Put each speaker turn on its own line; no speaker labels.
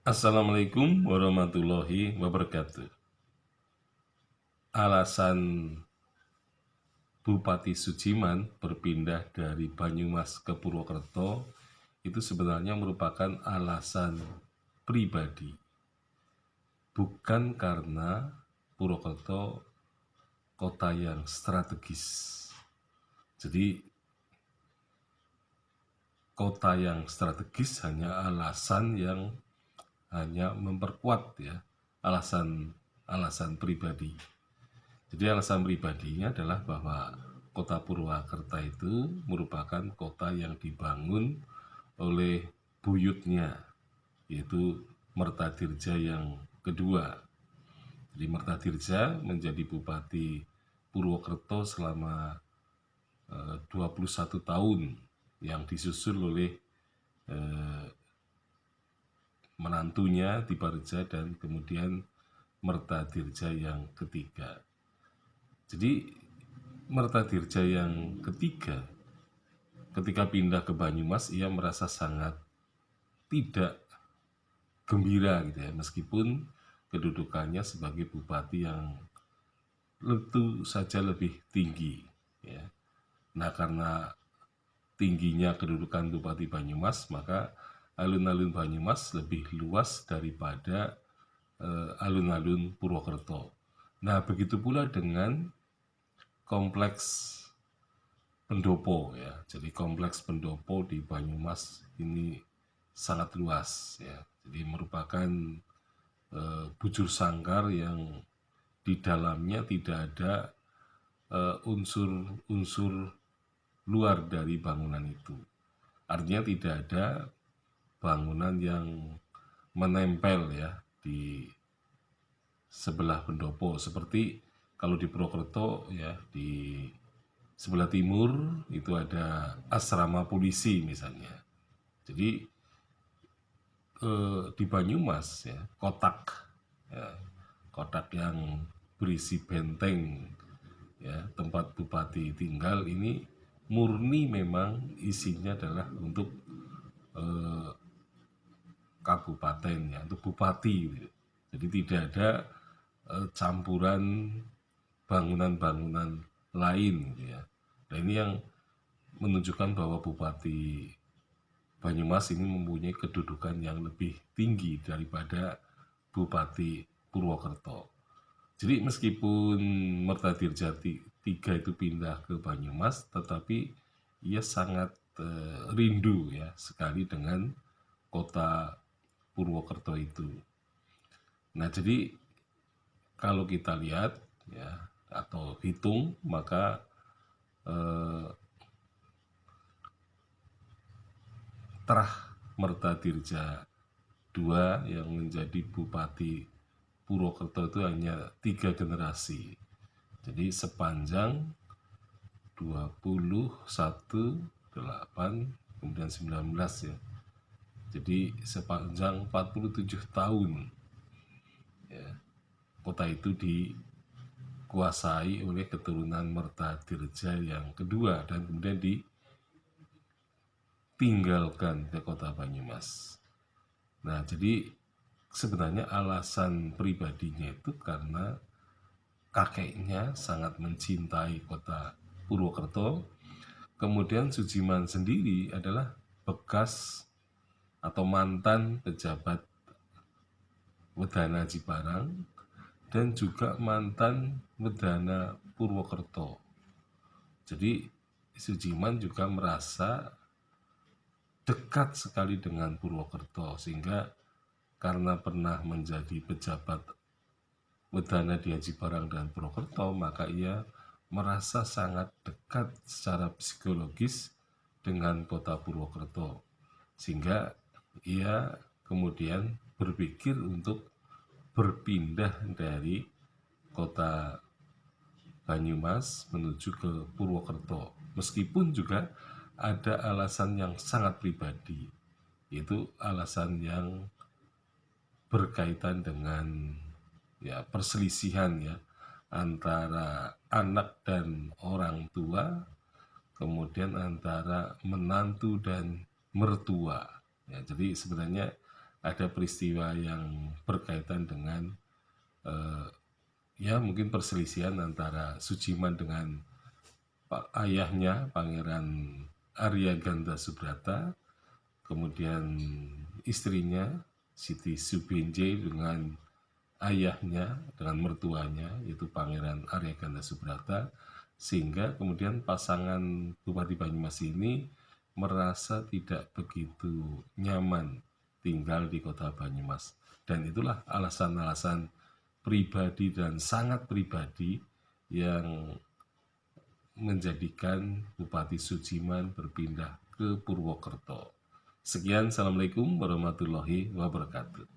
Assalamualaikum warahmatullahi wabarakatuh. Alasan Bupati Sujiman berpindah dari Banyumas ke Purwokerto itu sebenarnya merupakan alasan pribadi, bukan karena Purwokerto kota yang strategis. Jadi kota yang strategis hanya alasan yang hanya memperkuat ya alasan pribadi. Jadi alasan pribadinya adalah bahwa kota Purwakarta itu merupakan kota yang dibangun oleh buyutnya, yaitu Mertadirja yang kedua. Jadi Mertadirja menjadi Bupati Purwokerto selama 21 tahun yang disusul oleh menantunya Diparja dan kemudian Mertadirja yang ketiga. Jadi Mertadirja yang ketiga ketika pindah ke Banyumas ia merasa sangat tidak gembira gitu ya, meskipun kedudukannya sebagai bupati yang tentu saja lebih tinggi ya. Nah, karena tingginya kedudukan Bupati Banyumas, maka alun-alun Banyumas lebih luas daripada alun-alun Purwokerto. Nah, begitu pula dengan kompleks pendopo ya. Jadi kompleks pendopo di Banyumas ini sangat luas ya. Jadi merupakan bujur sangkar yang di dalamnya tidak ada unsur-unsur luar dari bangunan itu. Artinya tidak ada bangunan yang menempel ya di sebelah pendopo, seperti kalau di Purwokerto ya, di sebelah timur itu ada asrama polisi misalnya. Jadi di Banyumas ya, kotak yang berisi benteng ya, tempat bupati tinggal ini murni memang isinya adalah untuk kabupaten ya, untuk bupati gitu. Jadi tidak ada campuran bangunan-bangunan lain gitu ya. Nah, ini yang menunjukkan bahwa Bupati Banyumas ini mempunyai kedudukan yang lebih tinggi daripada Bupati Purwokerto. Jadi meskipun Mertadirja III itu pindah ke Banyumas, tetapi ia sangat rindu ya sekali dengan kota Purwokerto itu. Nah, jadi kalau kita lihat ya atau hitung, maka Trah Mertadirja II yang menjadi Bupati Purwokerto itu hanya 3 generasi. Jadi sepanjang 21, 8, kemudian 19 ya. Jadi sepanjang 47 tahun ya, kota itu dikuasai oleh keturunan Mertadirja yang kedua dan kemudian ditinggalkan ke kota Banyumas. Nah, jadi sebenarnya alasan pribadinya itu karena kakeknya sangat mencintai kota Purwokerto. Kemudian Sujiman sendiri adalah bekas atau mantan pejabat Wedana Ciparang dan juga mantan Wedana Purwokerto. Jadi Sujiman juga merasa dekat sekali dengan Purwokerto, sehingga karena pernah menjadi pejabat Wedana di Ciparang dan Purwokerto, maka ia merasa sangat dekat secara psikologis dengan kota Purwokerto, sehingga ia kemudian berpikir untuk berpindah dari kota Banyumas menuju ke Purwokerto, meskipun juga ada alasan yang sangat pribadi, yaitu alasan yang berkaitan dengan ya perselisihan ya antara anak dan orang tua, kemudian antara menantu dan mertua ya. Jadi sebenarnya ada peristiwa yang berkaitan dengan ya mungkin perselisihan antara Sujiman dengan ayahnya Pangeran Arya Ganda Subrata, kemudian istrinya Siti Subenje dengan ayahnya, dengan mertuanya yaitu Pangeran Arya Ganda Subrata, sehingga kemudian pasangan Bupati Banyumas ini merasa tidak begitu nyaman tinggal di kota Banyumas. Dan itulah alasan-alasan pribadi dan sangat pribadi yang menjadikan Bupati Sujiman berpindah ke Purwokerto. Sekian, Assalamualaikum warahmatullahi wabarakatuh.